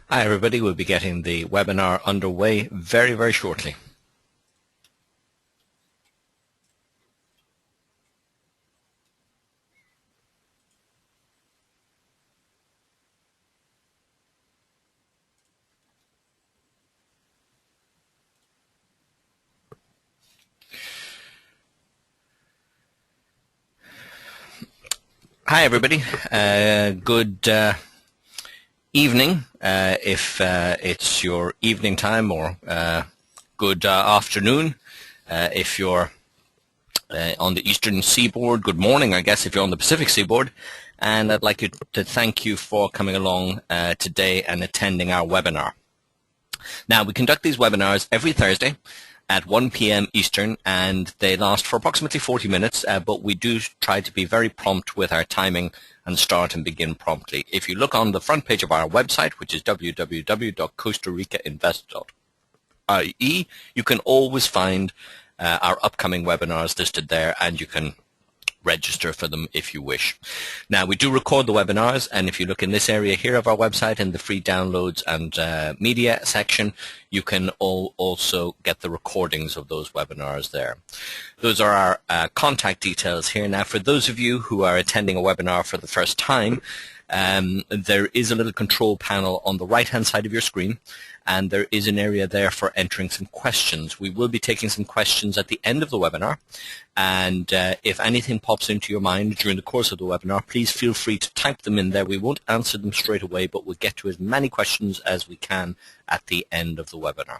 Hi everybody, we'll be getting the webinar underway very, very shortly. Hi everybody, good evening if it's your evening time, or good afternoon if you're on the eastern seaboard. Good morning, I guess, if you're on the Pacific seaboard. And I'd like to thank you for coming along today and attending our webinar. Now, we conduct these webinars every Thursday at 1 p.m. Eastern, and they last for approximately 40 minutes, but we do try to be very prompt with our timing and start and begin promptly. If you look on the front page of our website, which is www.costaricainvest.ie, you can always find our upcoming webinars listed there, and you can register for them if you wish. Now, we do record the webinars, and if you look in this area here of our website in the free downloads and media section, you can also get the recordings of those webinars there. Those are our contact details here. Now, for those of you who are attending a webinar for the first time, there is a little control panel on the right-hand side of your screen, and there is an area there for entering some questions. We will be taking some questions at the end of the webinar, and if anything pops into your mind during the course of the webinar, please feel free to type them in there. We won't answer them straight away, but we'll get to as many questions as we can at the end of the webinar.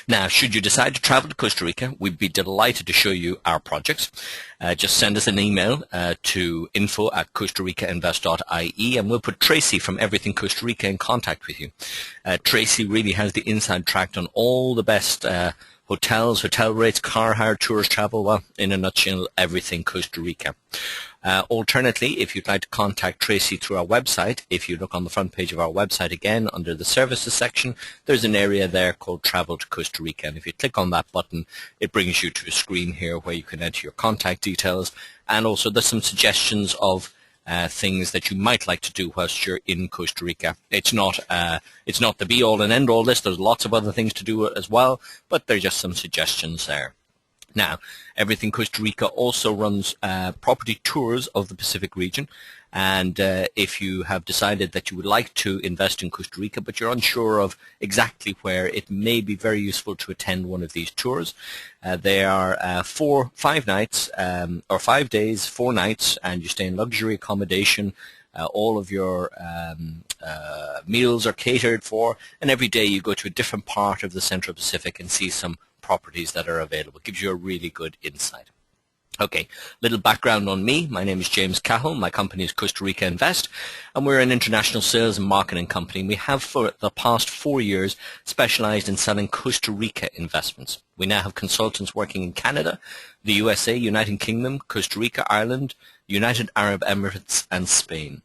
Now, should you decide to travel to Costa Rica, we'd be delighted to show you our projects. Just send us an email to info@costaricainvest.ie, and we'll put Tracy from Everything Costa Rica in contact with you. Tracy really has the inside track on all the best hotels, hotel rates, car hire, tourist travel, well, in a nutshell, everything Costa Rica. Alternatively, if you'd like to contact Tracy through our website, if you look on the front page of our website again, under the services section, there's an area there called Travel to Costa Rica, and if you click on that button, it brings you to a screen here where you can enter your contact details, and also there's some suggestions of things that you might like to do whilst you're in Costa Rica. It's not the be-all and end-all list. There's lots of other things to do as well, but there's just some suggestions there. Now, Everything Costa Rica also runs property tours of the Pacific region, and if you have decided that you would like to invest in Costa Rica but you're unsure of exactly where, it may be very useful to attend one of these tours. They are 5 nights, or 5 days, 4 nights, and you stay in luxury accommodation. All of your meals are catered for, and every day you go to a different part of the Central Pacific and see some properties that are available. It gives you a really good insight. Okay, little background on me. My name is James Cahill. My company is Costa Rica Invest, and we're an international sales and marketing company. We have for the past 4 years specialized in selling Costa Rica investments. We now have consultants working in Canada, the USA, United Kingdom, Costa Rica, Ireland, United Arab Emirates, and Spain.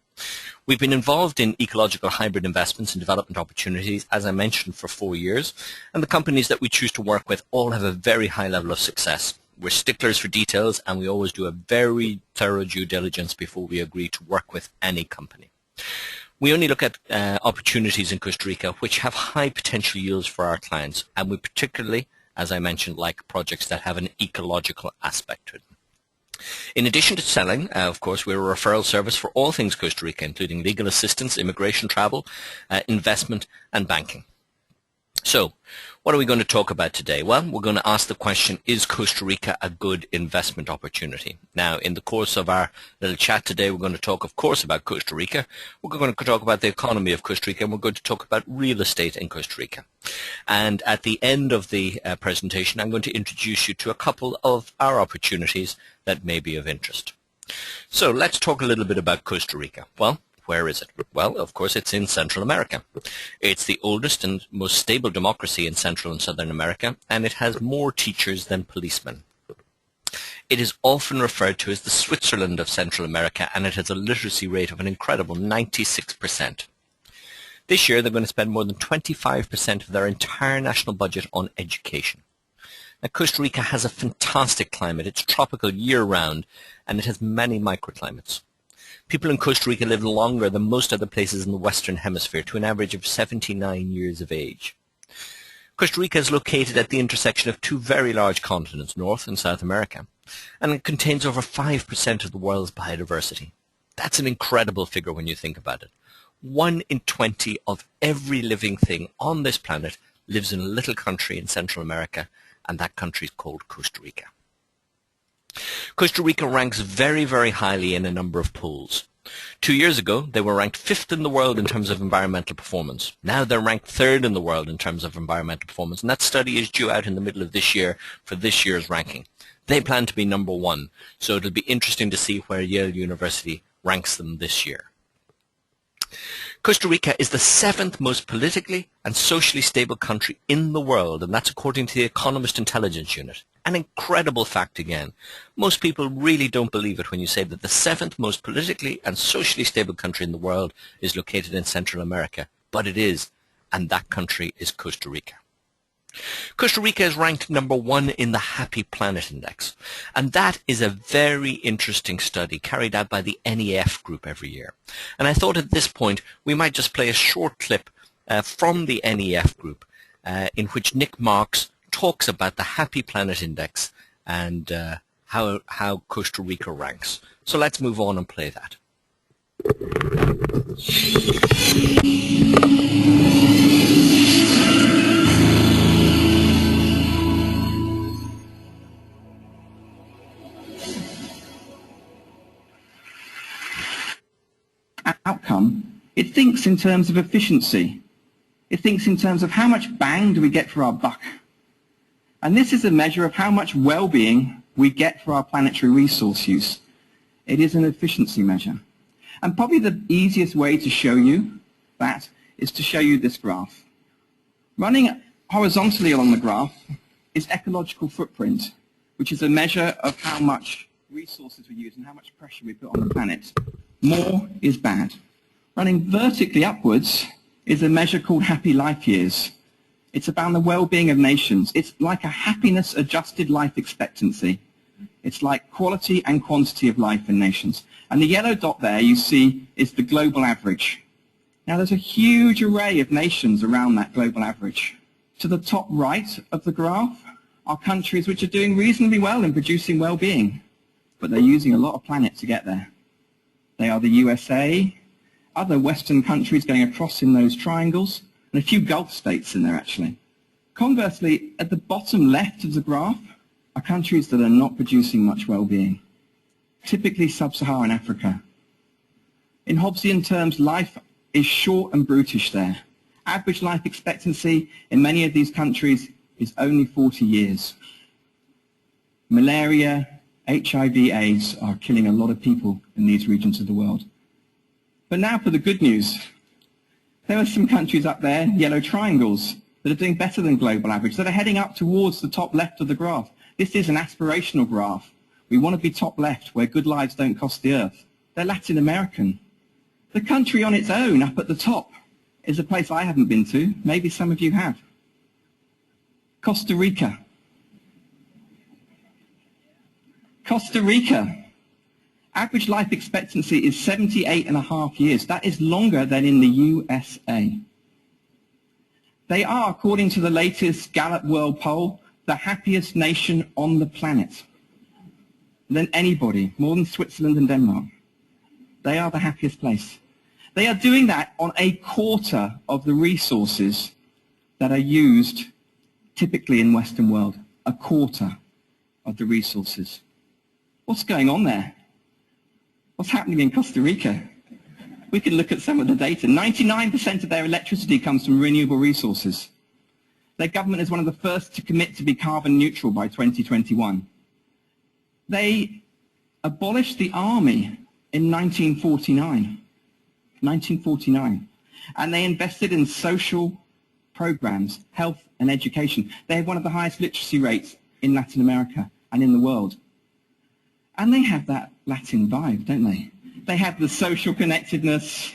We've been involved in ecological hybrid investments and development opportunities, as I mentioned, for 4 years, and the companies that we choose to work with all have a very high level of success. We're sticklers for details, and we always do a very thorough due diligence before we agree to work with any company. We only look at opportunities in Costa Rica which have high potential yields for our clients, and we particularly, as I mentioned, like projects that have an ecological aspect to them. In addition to selling, of course, we're a referral service for all things Costa Rica, including legal assistance, immigration, travel, investment, and banking. So, what are we going to talk about today? Well, we're going to ask the question, is Costa Rica a good investment opportunity? Now, in the course of our little chat today, we're going to talk, of course, about Costa Rica. We're going to talk about the economy of Costa Rica, and we're going to talk about real estate in Costa Rica. And at the end of the presentation, I'm going to introduce you to a couple of our opportunities that may be of interest. So, let's talk a little bit about Costa Rica. Well, where is it? Well, of course, it's in Central America. It's the oldest and most stable democracy in Central and Southern America, and it has more teachers than policemen. It is often referred to as the Switzerland of Central America, and it has a literacy rate of an incredible 96%. This year, they're going to spend more than 25% of their entire national budget on education. Now, Costa Rica has a fantastic climate. It's tropical year-round, and it has many microclimates. People in Costa Rica live longer than most other places in the Western Hemisphere, to an average of 79 years of age. Costa Rica is located at the intersection of two very large continents, North and South America, and it contains over 5% of the world's biodiversity. That's an incredible figure when you think about it. 1 in 20 of every living thing on this planet lives in a little country in Central America, and that country is called Costa Rica. Costa Rica ranks very, very highly in a number of polls. 2 years ago, they were ranked 5th in the world in terms of environmental performance. Now they're ranked 3rd in the world in terms of environmental performance, and that study is due out in the middle of this year for this year's ranking. They plan to be number 1, so it'll be interesting to see where Yale University ranks them this year. Costa Rica is the 7th most politically and socially stable country in the world, and that's according to the Economist Intelligence Unit. An incredible fact again. Most people really don't believe it when you say that the 7th most politically and socially stable country in the world is located in Central America, but it is, and that country is Costa Rica. Costa Rica is ranked number 1 in the Happy Planet Index, and that is a very interesting study carried out by the NEF group every year. And I thought at this point we might just play a short clip from the NEF group in which Nick Marks talks about the Happy Planet Index and how Costa Rica ranks. So let's move on and play that. Outcome, it thinks in terms of efficiency. It thinks in terms of how much bang do we get for our buck. And this is a measure of how much well-being we get for our planetary resource use. It is an efficiency measure. And probably the easiest way to show you that is to show you this graph. Running horizontally along the graph is ecological footprint, which is a measure of how much resources we use and how much pressure we put on the planet. More is bad. Running vertically upwards is a measure called happy life years. It's about the well-being of nations. It's like a happiness-adjusted life expectancy. It's like quality and quantity of life in nations. And the yellow dot there you see is the global average. Now there's a huge array of nations around that global average. To the top right of the graph are countries which are doing reasonably well in producing well-being, but they're using a lot of planet to get there. They are the USA, other Western countries going across in those triangles, and a few Gulf states in there actually. Conversely, at the bottom left of the graph are countries that are not producing much well-being, typically sub-Saharan Africa. In Hobbesian terms, life is short and brutish there. Average life expectancy in many of these countries is only 40 years. Malaria, HIV, AIDS are killing a lot of people in these regions of the world. But now for the good news. There are some countries up there, yellow triangles, that are doing better than global average, that are heading up towards the top left of the graph. This is an aspirational graph. We want to be top left, where good lives don't cost the earth. They're Latin American. The country on its own, up at the top, is a place I haven't been to. Maybe some of you have. Costa Rica. Costa Rica. Average life expectancy is 78.5 years. That is longer than in the USA. They are, according to the latest Gallup World Poll, the happiest nation on the planet. Than anybody, more than Switzerland and Denmark. They are the happiest place. They are doing that on a quarter of the resources that are used typically in Western world. A quarter of the resources. What's going on there? What's happening in Costa Rica? We can look at some of the data. 99% of their electricity comes from renewable resources. Their government is one of the first to commit to be carbon neutral by 2021. They abolished the army in 1949. 1949. And they invested in social programs, health and education. They have one of the highest literacy rates in Latin America and in the world. And they have that Latin vibe, don't they? They have the social connectedness.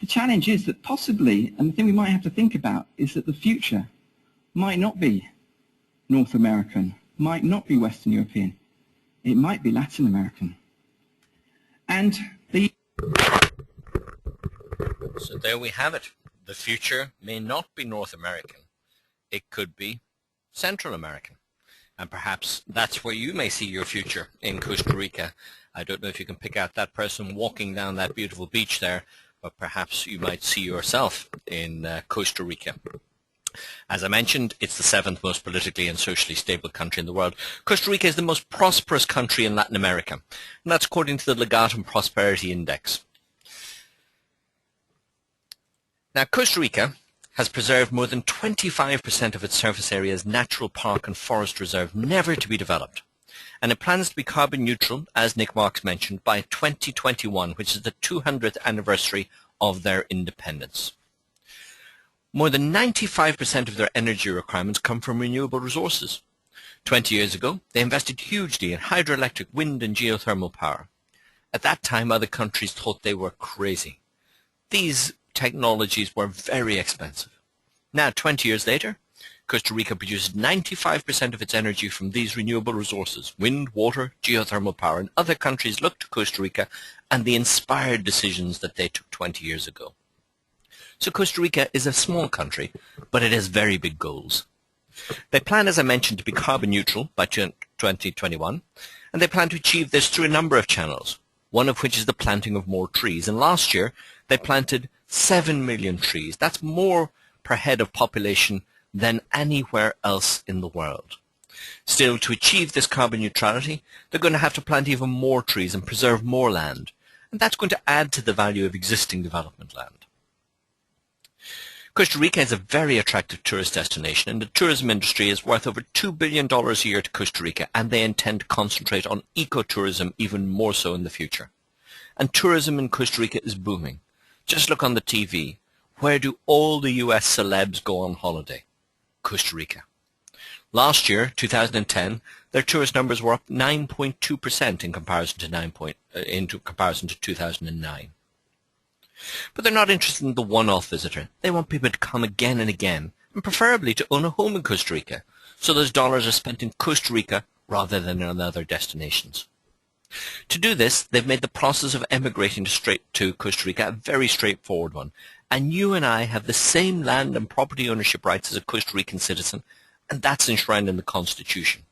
The challenge is that possibly, and the thing we might have to think about, is that the future might not be North American, might not be Western European. It might be Latin American. And the So there we have it. The future may not be North American. It could be Central American. And perhaps that's where you may see your future, in Costa Rica. I don't know if you can pick out that person walking down that beautiful beach there, but perhaps you might see yourself in Costa Rica. As I mentioned, it's the 7th most politically and socially stable country in the world. Costa Rica is the most prosperous country in Latin America, and that's according to the Legatum Prosperity Index. Now, Costa Rica has preserved more than 25% of its surface area as natural park and forest reserve, never to be developed. And it plans to be carbon neutral, as Nick Marks mentioned, by 2021, which is the 200th anniversary of their independence. More than 95% of their energy requirements come from renewable resources. 20 years ago, they invested hugely in hydroelectric, wind and geothermal power. At that time, other countries thought they were crazy. These technologies were very expensive. Now, 20 years later, Costa Rica produces 95% of its energy from these renewable resources, wind, water, geothermal power, and other countries look to Costa Rica and the inspired decisions that they took 20 years ago. So Costa Rica is a small country, but it has very big goals. They plan, as I mentioned, to be carbon neutral by 2021, and they plan to achieve this through a number of channels, one of which is the planting of more trees. And last year, they planted 7 million trees. That's more per head of population than anywhere else in the world. Still, to achieve this carbon neutrality, they're going to have to plant even more trees and preserve more land, and that's going to add to the value of existing development land. Costa Rica is a very attractive tourist destination, and the tourism industry is worth over $2 billion a year to Costa Rica, and they intend to concentrate on ecotourism even more so in the future. And tourism in Costa Rica is booming. Just look on the TV. Where do all the US celebs go on holiday? Costa Rica. Last year, 2010, their tourist numbers were up 9.2% in comparison to 2009. But they're not interested in the one-off visitor. They want people to come again and again, and preferably to own a home in Costa Rica, so those dollars are spent in Costa Rica rather than in other destinations. To do this, they've made the process of emigrating to Costa Rica a very straightforward one, and you and I have the same land and property ownership rights as a Costa Rican citizen, and that's enshrined in the Constitution.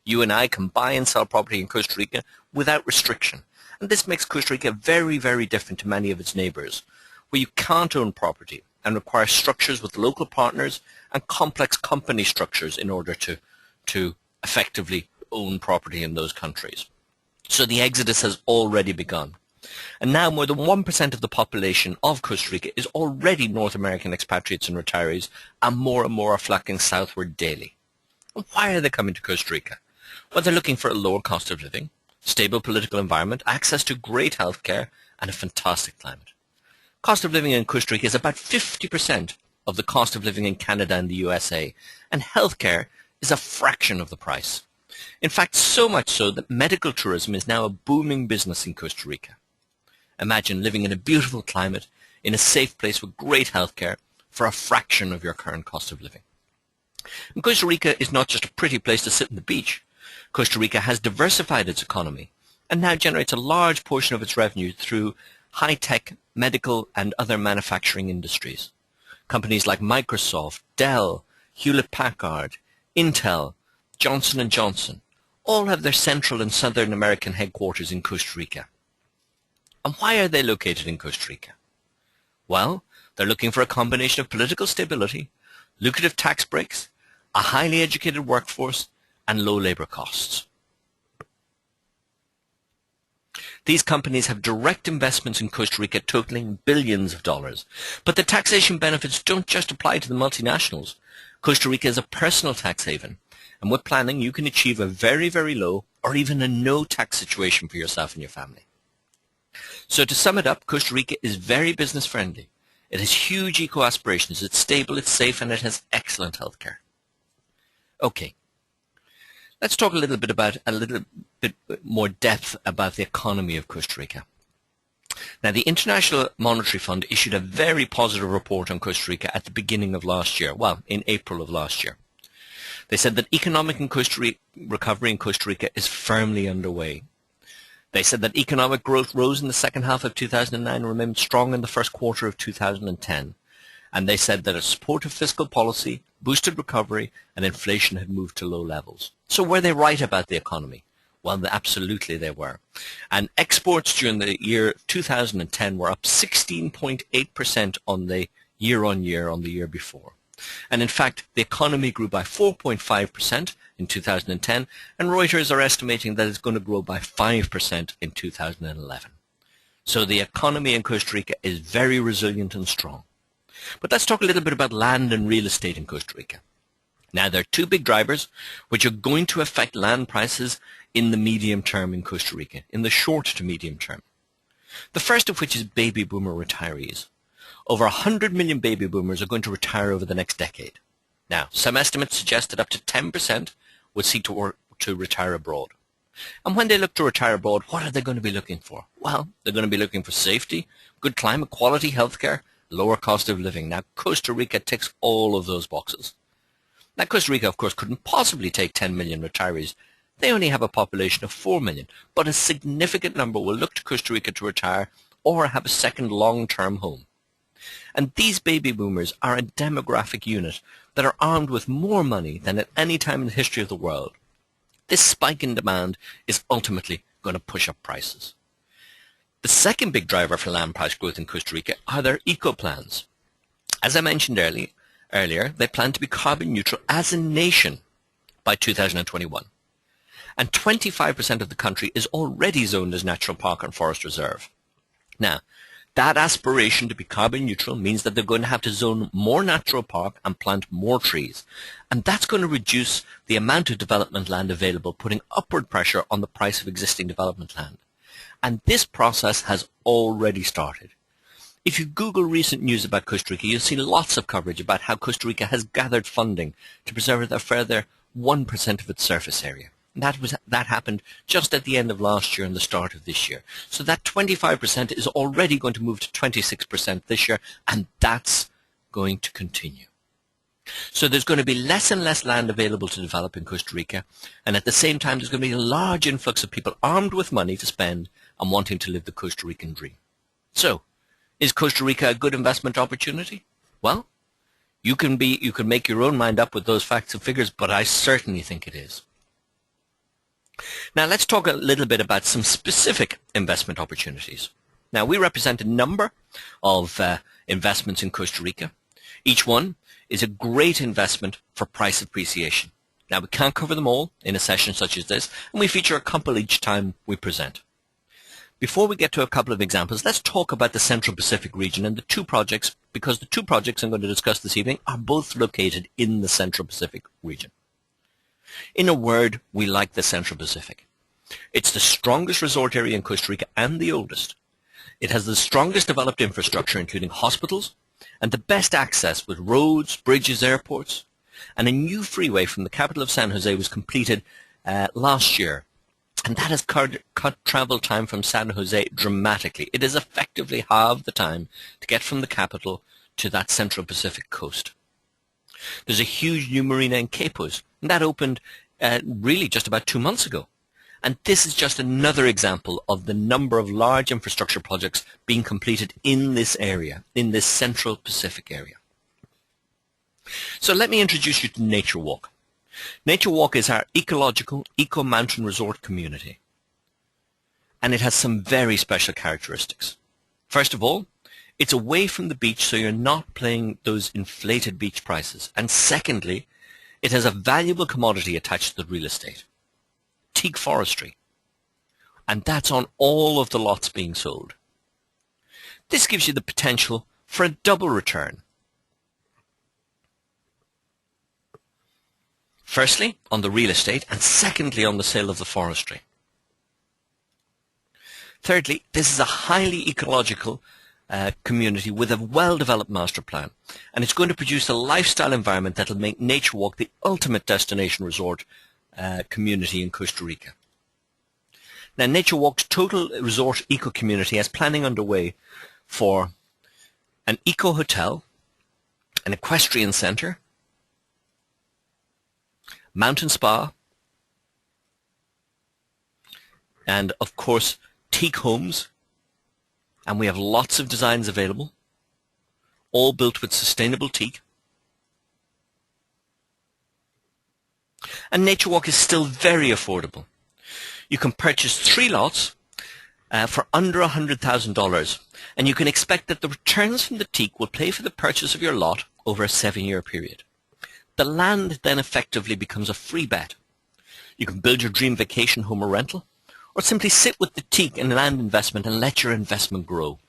You and I can buy and sell property in Costa Rica without restriction. And this makes Costa Rica very, very different to many of its neighbours, where you can't own property and require structures with local partners and complex company structures in order to effectively own property in those countries. So the exodus has already begun. And now more than 1% of the population of Costa Rica is already North American expatriates and retirees, and more are flocking southward daily. And why are they coming to Costa Rica? Well, they're looking for a lower cost of living, stable political environment, access to great health care, and a fantastic climate. Cost of living in Costa Rica is about 50% of the cost of living in Canada and the USA, and health care is a fraction of the price. In fact, so much so that medical tourism is now a booming business in Costa Rica. Imagine living in a beautiful climate, in a safe place with great health care, for a fraction of your current cost of living. And Costa Rica is not just a pretty place to sit on the beach. Costa Rica has diversified its economy and now generates a large portion of its revenue through high-tech, medical and other manufacturing industries. Companies like Microsoft, Dell, Hewlett-Packard, Intel, Johnson & Johnson all have their Central and Southern American headquarters in Costa Rica. And why are they located in Costa Rica? Well, they're looking for a combination of political stability, lucrative tax breaks, a highly educated workforce, and low labor costs. These companies have direct investments in Costa Rica totaling billions of dollars. But the taxation benefits don't just apply to the multinationals. Costa Rica is a personal tax haven, and with planning you can achieve a very, very low or even a no tax situation for yourself and your family. So to sum it up, Costa Rica is very business friendly. It has huge eco aspirations, it's stable, it's safe, and it has excellent health care. Okay. Let's talk a little bit more depth about the economy of Costa Rica. Now, the International Monetary Fund issued a very positive report on Costa Rica at the beginning of last year, well, in April of last year. They said that economic recovery in Costa Rica is firmly underway. They said that economic growth rose in the second half of 2009 and remained strong in the first quarter of 2010. And they said that a supportive fiscal policy, boosted recovery, and inflation had moved to low levels. So were they right about the economy? Well, absolutely they were. And exports during the year 2010 were up 16.8% on the year-on-year on the year before. And in fact, the economy grew by 4.5% in 2010, and Reuters are estimating that it's going to grow by 5% in 2011. So the economy in Costa Rica is very resilient and strong. But let's talk a little bit about land and real estate in Costa Rica. Now, there are two big drivers which are going to affect land prices in the medium term in Costa Rica, in the short to medium term. The first of which is baby boomer retirees. Over 100 million baby boomers are going to retire over the next decade. Now, some estimates suggest that up to 10% would seek to retire abroad. And when they look to retire abroad, what are they going to be looking for? Well, they're going to be looking for safety, good climate, quality healthcare, lower cost of living. Now, Costa Rica ticks all of those boxes. Now, Costa Rica, of course, couldn't possibly take 10 million retirees. They only have a population of 4 million, but a significant number will look to Costa Rica to retire or have a second long-term home. And these baby boomers are a demographic unit that are armed with more money than at any time in the history of the world. This spike in demand is ultimately going to push up prices. The second big driver for land price growth in Costa Rica are their eco-plans. As I mentioned earlier, they plan to be carbon neutral as a nation by 2021. And 25% of the country is already zoned as natural park and forest reserve. Now, that aspiration to be carbon neutral means that they're going to have to zone more natural park and plant more trees. And that's going to reduce the amount of development land available, putting upward pressure on the price of existing development land. And this process has already started. If you Google recent news about Costa Rica, you'll see lots of coverage about how Costa Rica has gathered funding to preserve a further 1% of its surface area. That happened just at the end of last year and the start of this year. So that 25% is already going to move to 26% this year, and that's going to continue. So there's going to be less and less land available to develop in Costa Rica, and at the same time there's going to be a large influx of people armed with money to spend and wanting to live the Costa Rican dream. So, is Costa Rica a good investment opportunity? Well, you can make your own mind up with those facts and figures, but I certainly think it is. Now let's talk a little bit about some specific investment opportunities. Now we represent a number of investments in Costa Rica. Each one is a great investment for price appreciation. Now we can't cover them all in a session such as this, and we feature a couple each time we present. Before we get to a couple of examples, let's talk about the Central Pacific region and the two projects, because the two projects I'm going to discuss this evening are both located in the Central Pacific region. In a word, we like the Central Pacific. It's the strongest resort area in Costa Rica and the oldest. It has the strongest developed infrastructure, including hospitals, and the best access with roads, bridges, airports. And a new freeway from the capital of San Jose was completed last year. And that has cut travel time from San Jose dramatically. It has effectively halved the time to get from the capital to that Central Pacific coast. There's a huge new marina in Quepos, and that opened really just about 2 months ago. And this is just another example of the number of large infrastructure projects being completed in this area, in this Central Pacific area. So let me introduce you to Nature Walk. Nature Walk is our ecological, eco-mountain resort community. And it has some very special characteristics. First of all, it's away from the beach, so you're not paying those inflated beach prices. And secondly, it has a valuable commodity attached to the real estate, teak forestry. And that's on all of the lots being sold. This gives you the potential for a double return. Firstly, on the real estate, and secondly, on the sale of the forestry. Thirdly, this is a highly ecological community with a well-developed master plan, and it's going to produce a lifestyle environment that will make Nature Walk the ultimate destination resort community in Costa Rica. Now, Nature Walk's total resort eco-community has planning underway for an eco-hotel, an equestrian centre, mountain spa, and of course teak homes, and we have lots of designs available, all built with sustainable teak. And Nature Walk is still very affordable. You can purchase 3 lots for under $100,000, and you can expect that the returns from the teak will pay for the purchase of your lot over a 7-year period. The land then effectively becomes a free bet. You can build your dream vacation home or rental, or simply sit with the teak in land investment and let your investment grow.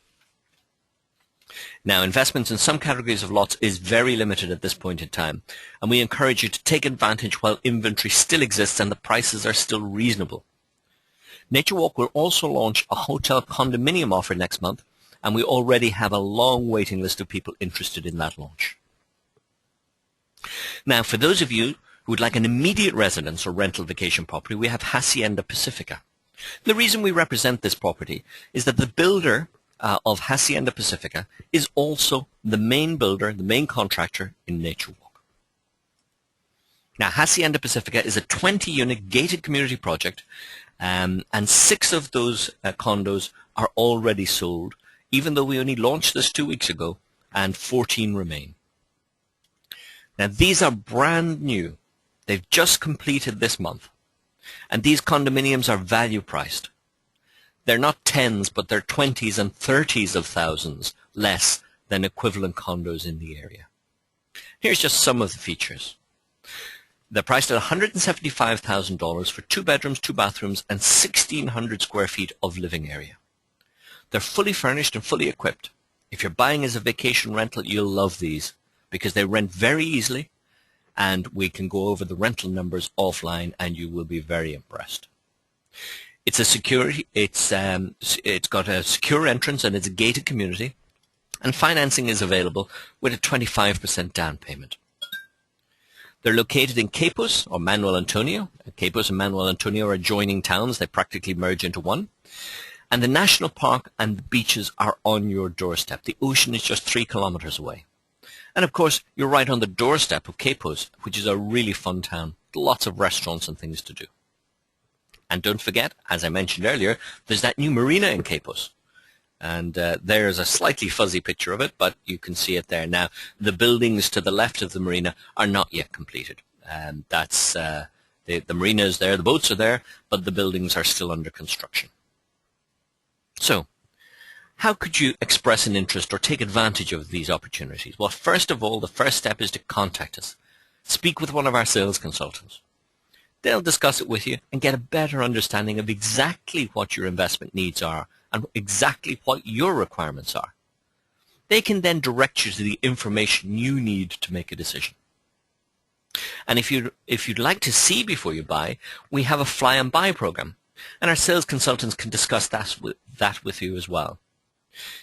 Now, investments in some categories of lots is very limited at this point in time, and we encourage you to take advantage while inventory still exists and the prices are still reasonable. Nature Walk will also launch a hotel condominium offer next month, and we already have a long waiting list of people interested in that launch. Now, for those of you who would like an immediate residence or rental vacation property, we have Hacienda Pacifica. The reason we represent this property is that the builder of Hacienda Pacifica is also the main builder, the main contractor in Nature Walk. Now, Hacienda Pacifica is a 20-unit gated community project, and 6 of those condos are already sold, even though we only launched this 2 weeks ago, and 14 remain. Now, these are brand new. They've just completed this month, and these condominiums are value priced. They're not 10s, but they're 20s and 30s of thousands less than equivalent condos in the area. Here's just some of the features. They're priced at $175,000 for 2 bedrooms, 2 bathrooms, and 1,600 square feet of living area. They're fully furnished and fully equipped. If you're buying as a vacation rental, you'll love these because they rent very easily, and we can go over the rental numbers offline, and you will be very impressed. It's got a secure entrance, and it's a gated community, and financing is available with a 25% down payment. They're located in Quepos or Manuel Antonio. Quepos and Manuel Antonio are adjoining towns. They practically merge into one. And the national park and the beaches are on your doorstep. The ocean is just 3 kilometers away. And of course, you're right on the doorstep of Quepos, which is a really fun town. Lots of restaurants and things to do. And don't forget, as I mentioned earlier, there's that new marina in Quepos. And there's a slightly fuzzy picture of it, but you can see it there. Now, the buildings to the left of the marina are not yet completed. And that's the marina is there, the boats are there, but the buildings are still under construction. So, how could you express an interest or take advantage of these opportunities? Well, first of all, the first step is to contact us. Speak with one of our sales consultants. They'll discuss it with you and get a better understanding of exactly what your investment needs are and exactly what your requirements are. They can then direct you to the information you need to make a decision. And if you'd like to see before you buy, we have a fly and buy program, and our sales consultants can discuss that with you as well.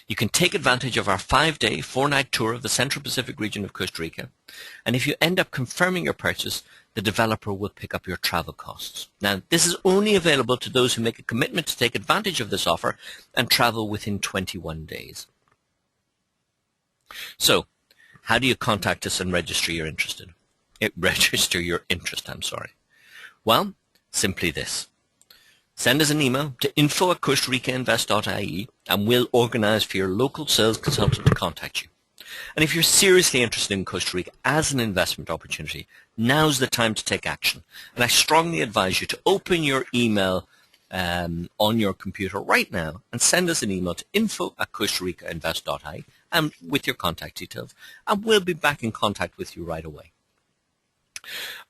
You can take advantage of our 5-day, 4-night tour of the Central Pacific region of Costa Rica, and if you end up confirming your purchase, the developer will pick up your travel costs. Now, this is only available to those who make a commitment to take advantage of this offer and travel within 21 days. So, how do you contact us and register your interest? Well, simply this. Send us an email to info@costaricainvest.ie and we'll organize for your local sales consultant to contact you. And if you're seriously interested in Costa Rica as an investment opportunity, now's the time to take action. And I strongly advise you to open your email on your computer right now and send us an email to info@costaricainvest.ie and with your contact details, and we'll be back in contact with you right away.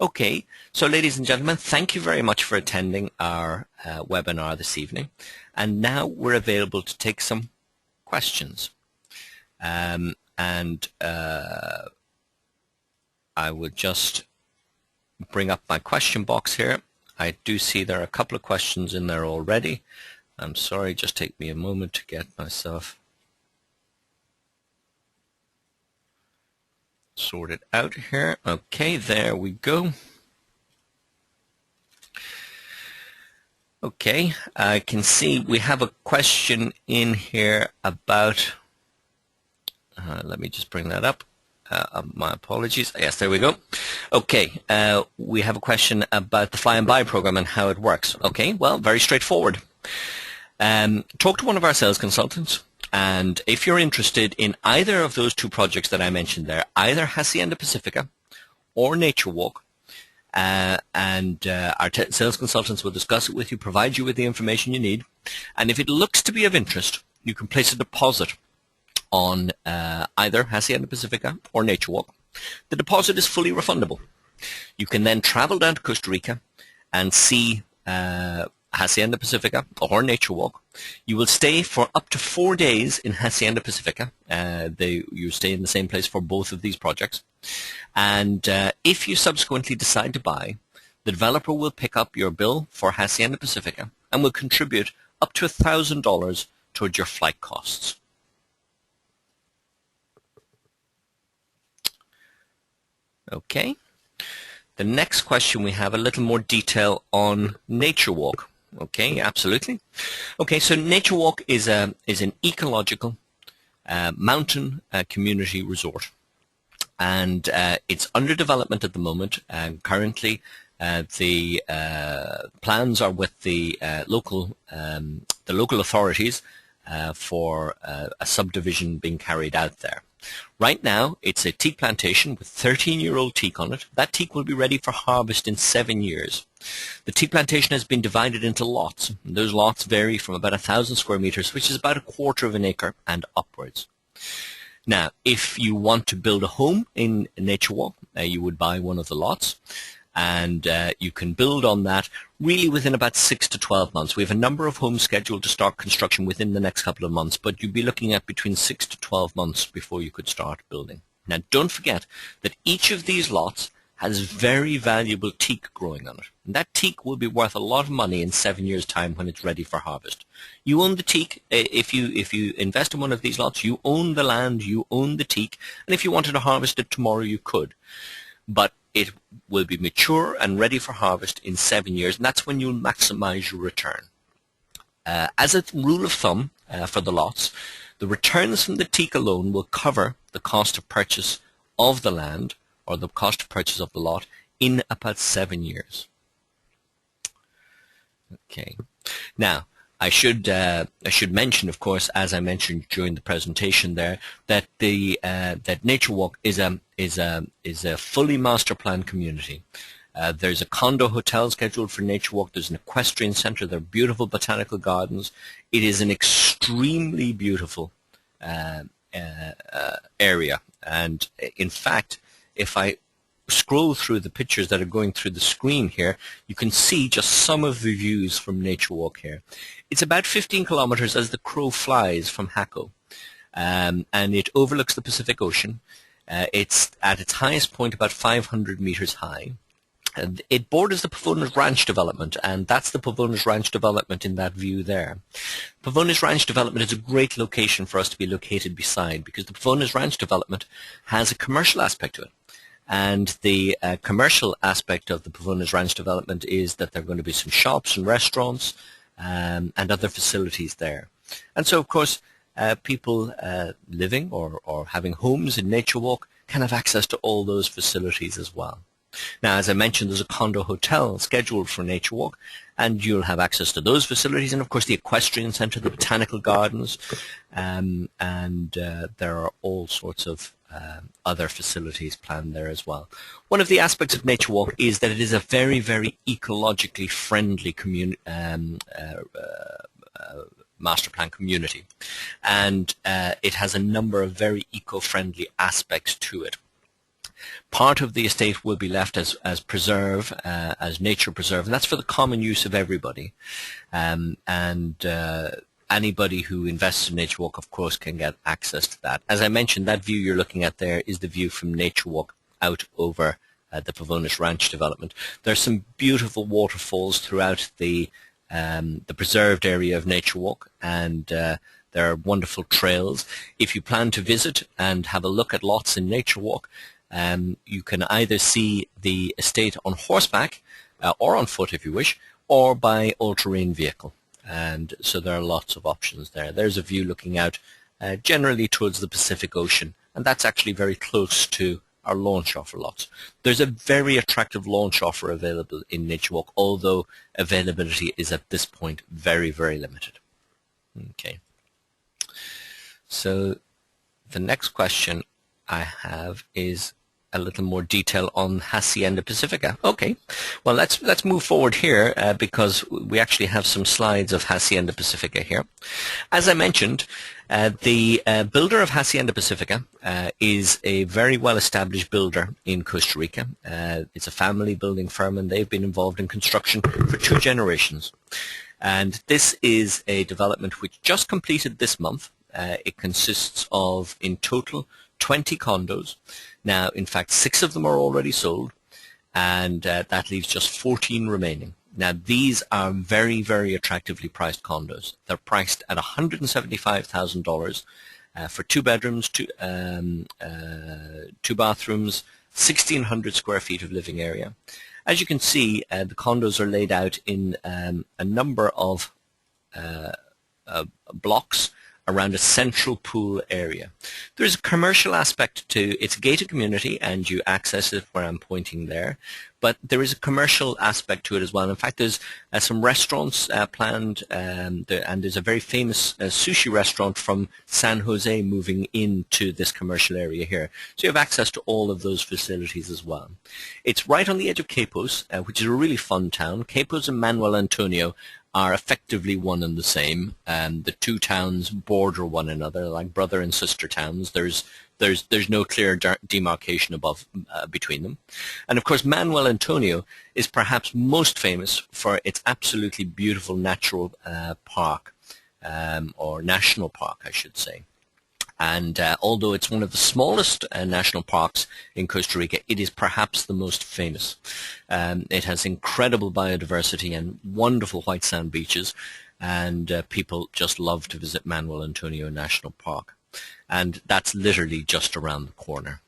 Okay, so ladies and gentlemen, thank you very much for attending our webinar this evening. And now we're available to take some questions. I would just bring up my question box here. I do see there are a couple of questions in there already. I'm sorry, just take me a moment to get myself sorted out here. Okay, there we go. Okay, I can see we have a question in here about, let me just bring that up. My apologies. Yes, there we go. Okay, we have a question about the fly and buy program and how it works. Okay, well, very straightforward. Talk to one of our sales consultants, and if you're interested in either of those two projects that I mentioned there, either Hacienda Pacifica or Nature Walk, and our sales consultants will discuss it with you, provide you with the information you need, and if it looks to be of interest, you can place a deposit on either Hacienda Pacifica or Nature Walk. The deposit is fully refundable. You can then travel down to Costa Rica and see Hacienda Pacifica or Nature Walk. You will stay for up to 4 days in Hacienda Pacifica. You stay in the same place for both of these projects. And if you subsequently decide to buy, the developer will pick up your bill for Hacienda Pacifica and will contribute up to $1,000 towards your flight costs. Okay. The next question, we have a little more detail on Nature Walk. Okay, absolutely. Okay, so Nature Walk is an ecological mountain community resort, and it's under development at the moment. Currently, the plans are with the local authorities for a subdivision being carried out there. Right now, it's a teak plantation with 13-year-old teak on it. That teak will be ready for harvest in 7 years. The teak plantation has been divided into lots. Those lots vary from about 1,000 square meters, which is about a quarter of an acre, and upwards. Now, if you want to build a home in Nature Walk, you would buy one of the lots, and you can build on that really within about 6 to 12 months. We have a number of homes scheduled to start construction within the next couple of months, but you'd be looking at between 6 to 12 months before you could start building. Now, don't forget that each of these lots has very valuable teak growing on it. And that teak will be worth a lot of money in 7 years' time when it's ready for harvest. You own the teak. If you invest in one of these lots, you own the land, you own the teak, and if you wanted to harvest it tomorrow, you could. But it will be mature and ready for harvest in 7 years, and that's when you'll maximize your return. As a rule of thumb for the lots, the returns from the teak alone will cover the cost of purchase of the land, or the cost of purchase of the lot, in about 7 years. Okay. Now, I should mention, of course, as I mentioned during the presentation there, that that Nature Walk is a fully master planned community. There's a condo hotel scheduled for Nature Walk. There's an equestrian center. There are beautiful botanical gardens. It is an extremely beautiful area. And in fact, if I scroll through the pictures that are going through the screen here, you can see just some of the views from Nature Walk here. It's about 15 kilometers as the crow flies from Jaco, and it overlooks the Pacific Ocean. It's at its highest point about 500 meters high. It borders the Pavones Ranch development, and that's the Pavones Ranch development in that view there. Pavones Ranch development is a great location for us to be located beside, because the Pavones Ranch development has a commercial aspect to it. And the commercial aspect of the Pavones Ranch development is that there are going to be some shops and restaurants and other facilities there. And so, of course, people living or having homes in Nature Walk can have access to all those facilities as well. Now, as I mentioned, there's a condo hotel scheduled for Nature Walk, and you'll have access to those facilities, and of course the equestrian center, the botanical gardens, and there are all sorts of other facilities planned there as well. One of the aspects of Nature Walk is that it is a very, very ecologically friendly master plan community, and it has a number of very eco-friendly aspects to it. Part of the estate will be left as preserve, as nature preserve, and that's for the common use of everybody. Anybody who invests in Nature Walk, of course, can get access to that. As I mentioned, that view you're looking at there is the view from Nature Walk out over the Pavones Ranch development. There are some beautiful waterfalls throughout the preserved area of Nature Walk, and there are wonderful trails. If you plan to visit and have a look at lots in Nature Walk, you can either see the estate on horseback or on foot if you wish, or by all-terrain vehicle. And so there are lots of options there. There's a view looking out generally towards the Pacific Ocean, and that's actually very close to our launch offer lots. There's a very attractive launch offer available in Nature Walk, although availability is at this point very, very limited. Okay. So the next question I have is a little more detail on Hacienda Pacifica. Okay, well let's move forward here because we actually have some slides of Hacienda Pacifica here. As I mentioned, the builder of Hacienda Pacifica is a very well-established builder in Costa Rica. It's a family building firm, and they've been involved in construction for 2 generations. And this is a development which just completed this month. It consists of, in total, 20 condos. Now, in fact, 6 of them are already sold, and that leaves just 14 remaining. Now, these are very, very attractively priced condos. They're priced at $175,000 for 2 bedrooms, 2 bathrooms, 1,600 square feet of living area. As you can see, the condos are laid out in a number of blocks around a central pool area. There's a commercial aspect to it's a gated community, and you access it where I'm pointing there, but there is a commercial aspect to it as well. In fact, there's some restaurants planned, and there's a very famous sushi restaurant from San Jose moving into this commercial area here. So you have access to all of those facilities as well. It's right on the edge of Quepos, which is a really fun town. Quepos and Manuel Antonio are effectively one and the same. The 2 towns border one another like brother and sister towns. There's no clear demarcation between them. And of course, Manuel Antonio is perhaps most famous for its absolutely beautiful natural park, or national park, I should say. And although it's one of the smallest national parks in Costa Rica, it is perhaps the most famous. It has incredible biodiversity and wonderful white sand beaches, and people just love to visit Manuel Antonio National Park. And that's literally just around the corner.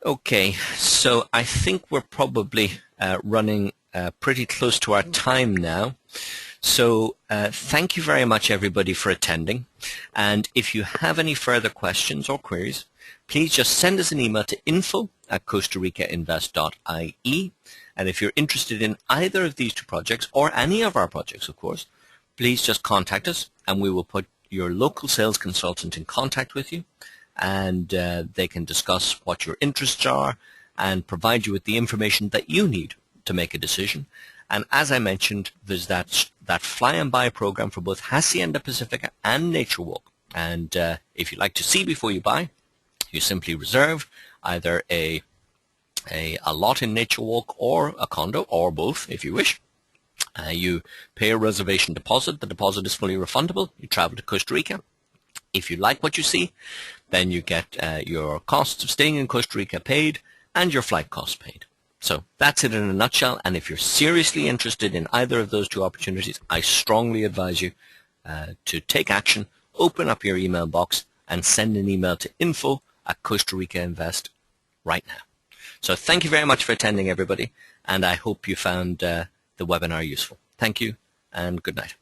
Okay, so I think we're probably running pretty close to our time now. So thank you very much, everybody, for attending. And if you have any further questions or queries, please just send us an email to info@costaricainvest.ie. And if you're interested in either of these 2 projects, or any of our projects, of course, please just contact us, and we will put your local sales consultant in contact with you, and they can discuss what your interests are and provide you with the information that you need to make a decision. And as I mentioned, there's that fly and buy program for both Hacienda Pacifica and Nature Walk. And if you like to see before you buy, you simply reserve either a lot in Nature Walk or a condo, or both if you wish. You pay a reservation deposit. The deposit is fully refundable. You travel to Costa Rica. If you like what you see, then you get your costs of staying in Costa Rica paid and your flight costs paid. So that's it in a nutshell. And if you're seriously interested in either of those 2 opportunities, I strongly advise you to take action, open up your email box, and send an email to info@CostaRicaInvest right now. So thank you very much for attending, everybody, and I hope you found the webinar useful. Thank you, and good night.